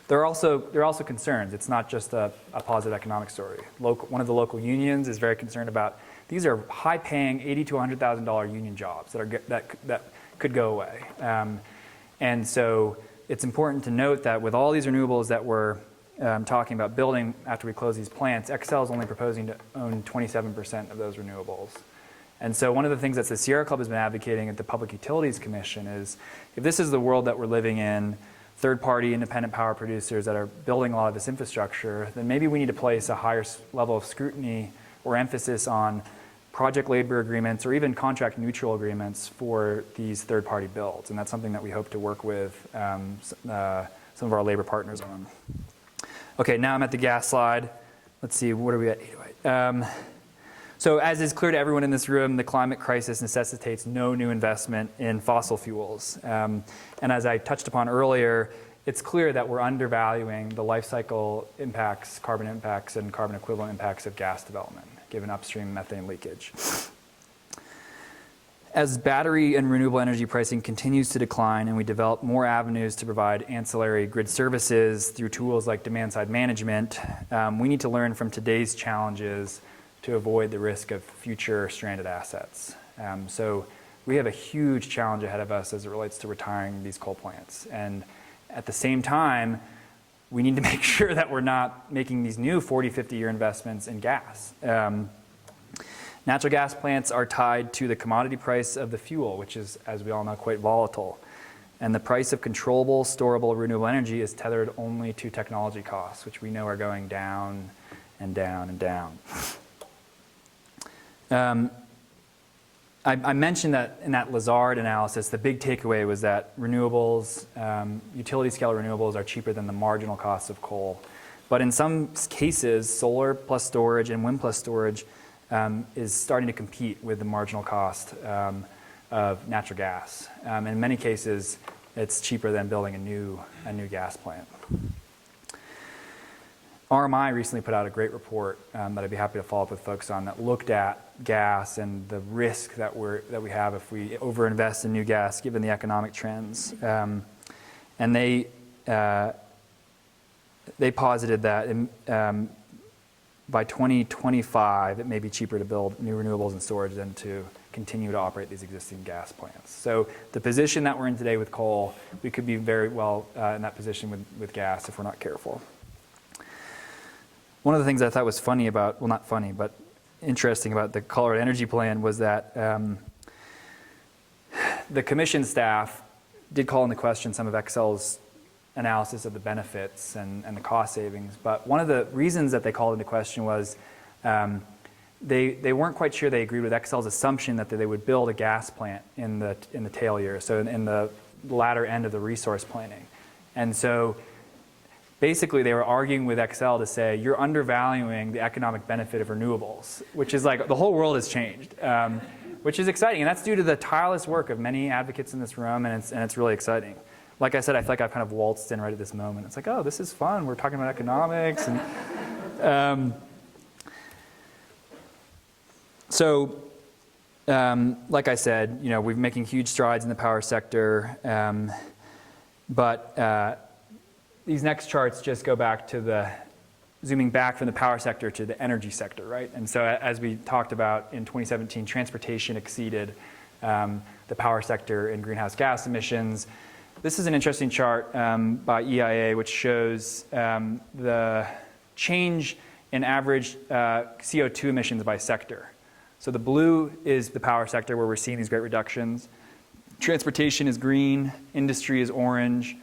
There are also concerns. It's not just a positive economic story. One of the local unions is very concerned about these are high-paying $80,000 to $100,000 union jobs that could go away. And so it's important to note that with all these renewables that we're talking about building after we close these plants, Xcel is only proposing to own 27% of those renewables. And so one of the things that the Sierra Club has been advocating at the Public Utilities Commission is, if this is the world that we're living in, third-party independent power producers that are building a lot of this infrastructure, then maybe we need to place a higher level of scrutiny or emphasis on project labor agreements or even contract neutral agreements for these third-party builds. And that's something that we hope to work with some of our labor partners on. Okay, now I'm at the gas slide. Let's see, what are we at? 808. So as is clear to everyone in this room, the climate crisis necessitates no new investment in fossil fuels. And as I touched upon earlier, it's clear that we're undervaluing the life cycle impacts, carbon impacts, and carbon equivalent impacts of gas development, given upstream methane leakage. As battery and renewable energy pricing continues to decline and we develop more avenues to provide ancillary grid services through tools like demand-side management, we need to learn from today's challenges to avoid the risk of future stranded assets. So we have a huge challenge ahead of us as it relates to retiring these coal plants. And at the same time, we need to make sure that we're not making these new 40, 50-year investments in gas. Natural gas plants are tied to the commodity price of the fuel, which is, as we all know, quite volatile. And the price of controllable, storable, renewable energy is tethered only to technology costs, which we know are going down and down and down. I mentioned that in that Lazard analysis, the big takeaway was that renewables, utility-scale renewables, are cheaper than the marginal cost of coal. But in some cases, solar plus storage and wind plus storage is starting to compete with the marginal cost of natural gas. In many cases, it's cheaper than building a new gas plant. RMI recently put out a great report that I'd be happy to follow up with folks on, that looked at gas and the risk that we have if we overinvest in new gas, given the economic trends. And they they posited that by 2025, it may be cheaper to build new renewables and storage than to continue to operate these existing gas plants. So the position that we're in today with coal, we could be very well in that position with gas if we're not careful. One of the things I thought was funny about, well, not funny, but interesting about the Colorado Energy Plan was that the commission staff did call into question some of Xcel's analysis of the benefits and the cost savings. But one of the reasons that they called into question was they weren't quite sure they agreed with Xcel's assumption that they would build a gas plant in the tail years, so in the latter end of the resource planning. And so basically they were arguing with Xcel to say, you're undervaluing the economic benefit of renewables, which is like the whole world has changed, which is exciting. And that's due to the tireless work of many advocates in this room, and it's really exciting. Like I said, I feel like I've kind of waltzed in right at this moment. It's like, oh, this is fun. We're talking about economics. And, like I said, we're making huge strides in the power sector. But these next charts just go back to zooming back from the power sector to the energy sector, right? And so as we talked about in 2017, transportation exceeded the power sector in greenhouse gas emissions. This is an interesting chart by EIA, which shows the change in average CO2 emissions by sector. So the blue is the power sector where we're seeing these great reductions. Transportation is green, industry is orange,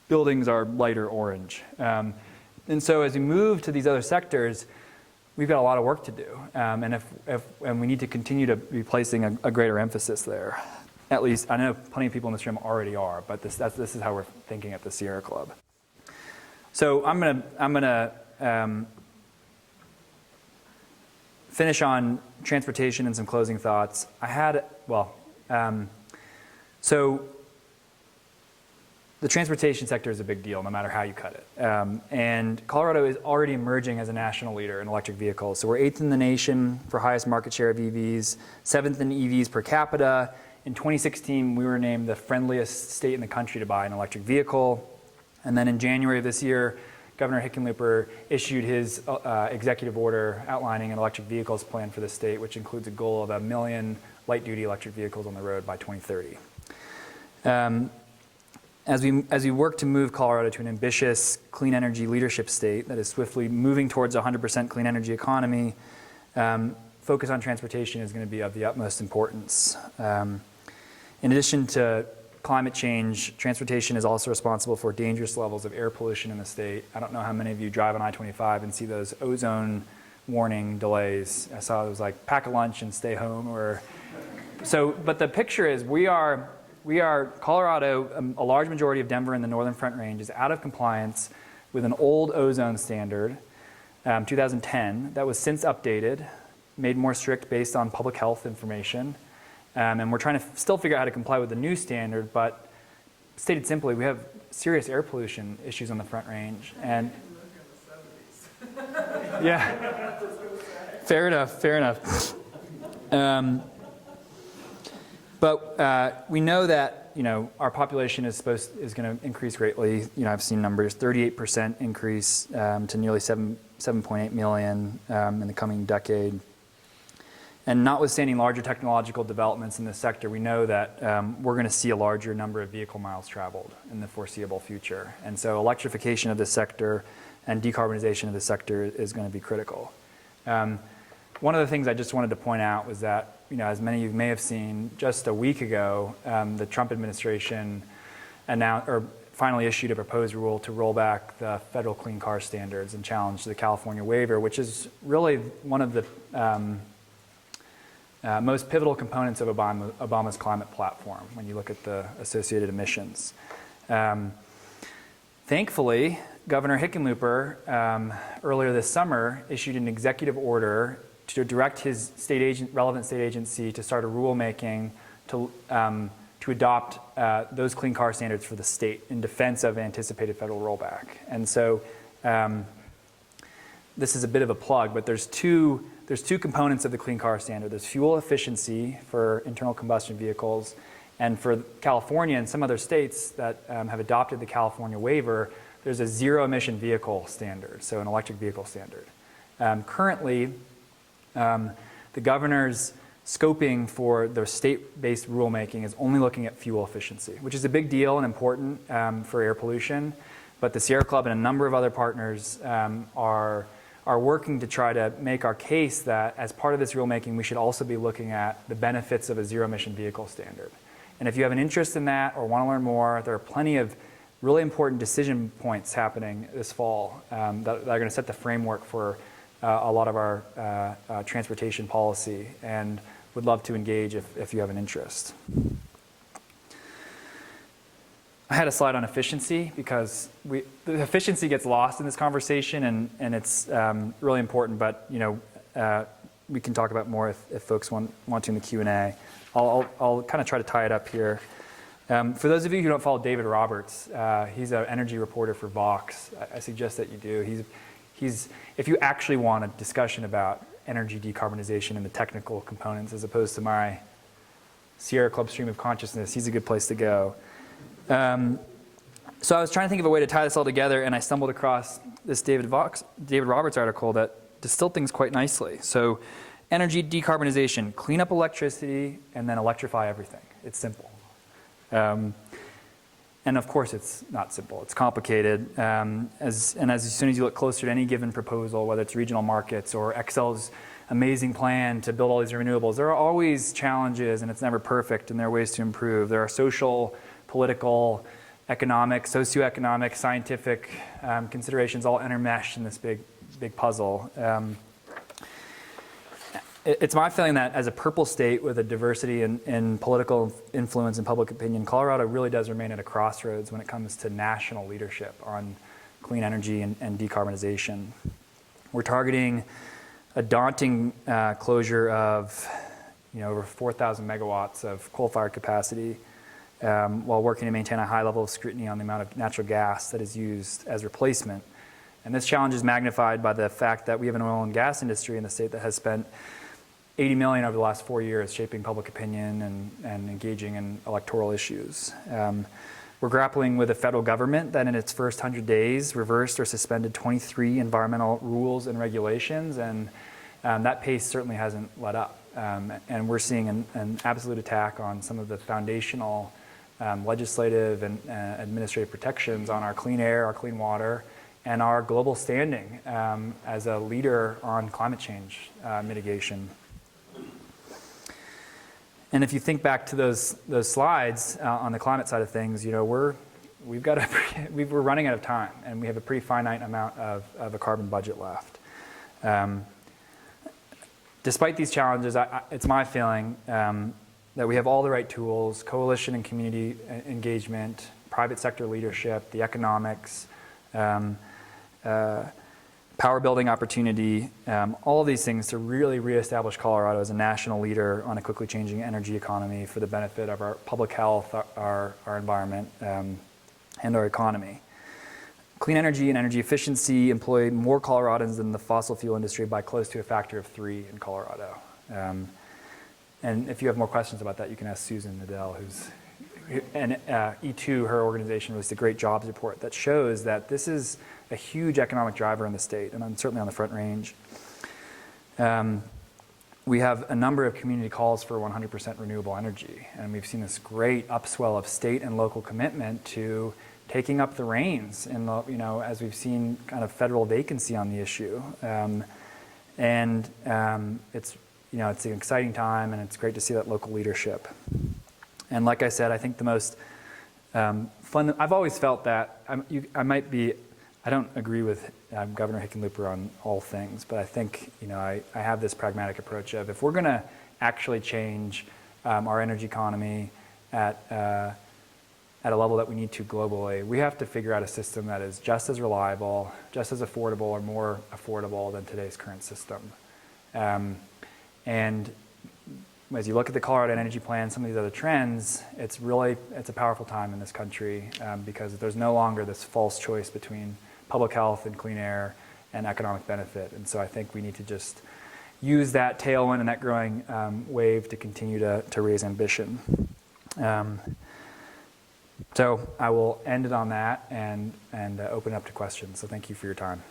buildings are lighter orange. And so as we move to these other sectors, we've got a lot of work to do. And we need to continue to be placing a greater emphasis there. At least, I know plenty of people in this room already are, but this is how we're thinking at the Sierra Club. So I'm gonna finish on transportation and some closing thoughts. So the transportation sector is a big deal, no matter how you cut it. And Colorado is already emerging as a national leader in electric vehicles. So we're 8th in the nation for highest market share of EVs, 7th in EVs per capita. In 2016, we were named the friendliest state in the country to buy an electric vehicle. And then in January of this year, Governor Hickenlooper issued his executive order outlining an electric vehicles plan for the state, which includes a goal of 1 million light-duty electric vehicles on the road by 2030. As we work to move Colorado to an ambitious clean energy leadership state that is swiftly moving towards a 100% clean energy economy, focus on transportation is going to be of the utmost importance. In addition to climate change, transportation is also responsible for dangerous levels of air pollution in the state. I don't know how many of you drive on I-25 and see those ozone warning delays. I saw it was like pack a lunch and stay home. But the picture is we are Colorado, a large majority of Denver and the Northern Front Range is out of compliance with an old ozone standard, 2010, that was since updated, made more strict based on public health information. And we're trying to still figure out how to comply with the new standard, but stated simply, we have serious air pollution issues on the Front Range. And yeah, fair enough. But we know that our population is going to increase greatly. I've seen numbers: 38% increase to nearly 7.8 million in the coming decade. And notwithstanding larger technological developments in this sector, we know that we're going to see a larger number of vehicle miles traveled in the foreseeable future. And so electrification of this sector and decarbonization of the sector is going to be critical. One of the things I just wanted to point out was that, as many of you may have seen, just a week ago, the Trump administration finally issued a proposed rule to roll back the federal clean car standards and challenge the California waiver, which is really one of the most pivotal components of Obama's climate platform when you look at the associated emissions. Thankfully, Governor Hickenlooper earlier this summer issued an executive order to direct his relevant state agency to start a rulemaking to adopt those clean car standards for the state in defense of anticipated federal rollback. And so this is a bit of a plug, but there's two components of the clean car standard. There's fuel efficiency for internal combustion vehicles And for California and some other states that have adopted the California waiver, there's a zero emission vehicle standard, so an electric vehicle standard. Currently, the governor's scoping for the state-based rulemaking is only looking at fuel efficiency, which is a big deal and important for air pollution. But the Sierra Club and a number of other partners are working to try to make our case that as part of this rulemaking, we should also be looking at the benefits of a zero-emission vehicle standard. And if you have an interest in that or want to learn more, there are plenty of really important decision points happening this fall that are going to set the framework for a lot of our transportation policy, and would love to engage if you have an interest. I had a slide on efficiency because the efficiency gets lost in this conversation, and it's really important, but we can talk about more if folks want to in the Q&A. I'll kind of try to tie it up here. For those of you who don't follow David Roberts, he's an energy reporter for Vox. I suggest that you do. If you actually want a discussion about energy decarbonization and the technical components as opposed to my Sierra Club stream of consciousness, he's a good place to go. So I was trying to think of a way to tie this all together, and I stumbled across this David Roberts article that distilled things quite nicely. So energy decarbonization, clean up electricity, and then electrify everything. It's simple. And of course, it's not simple. It's complicated. As soon as you look closer to any given proposal, whether it's regional markets or Xcel's amazing plan to build all these renewables, there are always challenges, and it's never perfect, and there are ways to improve. There are social, political, economic, socioeconomic, scientific considerations all intermeshed in this big puzzle. It's my feeling that as a purple state with a diversity in political influence and public opinion, Colorado really does remain at a crossroads when it comes to national leadership on clean energy and decarbonization. We're targeting a daunting closure of over 4,000 megawatts of coal-fired capacity while working to maintain a high level of scrutiny on the amount of natural gas that is used as replacement. And this challenge is magnified by the fact that we have an oil and gas industry in the state that has spent $80 million over the last 4 years shaping public opinion and engaging in electoral issues. We're grappling with a federal government that in its first 100 days reversed or suspended 23 environmental rules and regulations, and that pace certainly hasn't let up. And we're seeing an absolute attack on some of the foundational legislative and administrative protections on our clean air, our clean water, and our global standing as a leader on climate change mitigation. And if you think back to those slides on the climate side of things, we're running out of time, and we have a pretty finite amount of a carbon budget left. Despite these challenges, it's my feeling that we have all the right tools: coalition and community engagement, private sector leadership, the economics, power building opportunity, all of these things to really reestablish Colorado as a national leader on a quickly changing energy economy for the benefit of our public health, our environment, and our economy. Clean energy and energy efficiency employ more Coloradans than the fossil fuel industry by close to a factor of 3 in Colorado. And if you have more questions about that, you can ask Susan Nadell, and E2, her organization, released a great jobs report that shows that this is a huge economic driver in the state, and certainly on the Front Range. We have a number of community calls for 100% renewable energy, and we've seen this great upswell of state and local commitment to taking up the reins in the, as we've seen kind of federal vacancy on the issue. It's an exciting time, and it's great to see that local leadership. And like I said, I think the most fun, I've always felt that I don't agree with Governor Hickenlooper on all things, but I think, I have this pragmatic approach of if we're going to actually change our energy economy at a level that we need to globally, we have to figure out a system that is just as reliable, just as affordable, or more affordable than today's current system. And as you look at the Colorado Energy Plan, some of these other trends, it's a powerful time in this country because there's no longer this false choice between public health and clean air and economic benefit. And so I think we need to just use that tailwind and that growing wave to continue to raise ambition. So I will end it on that and open it up to questions. So thank you for your time.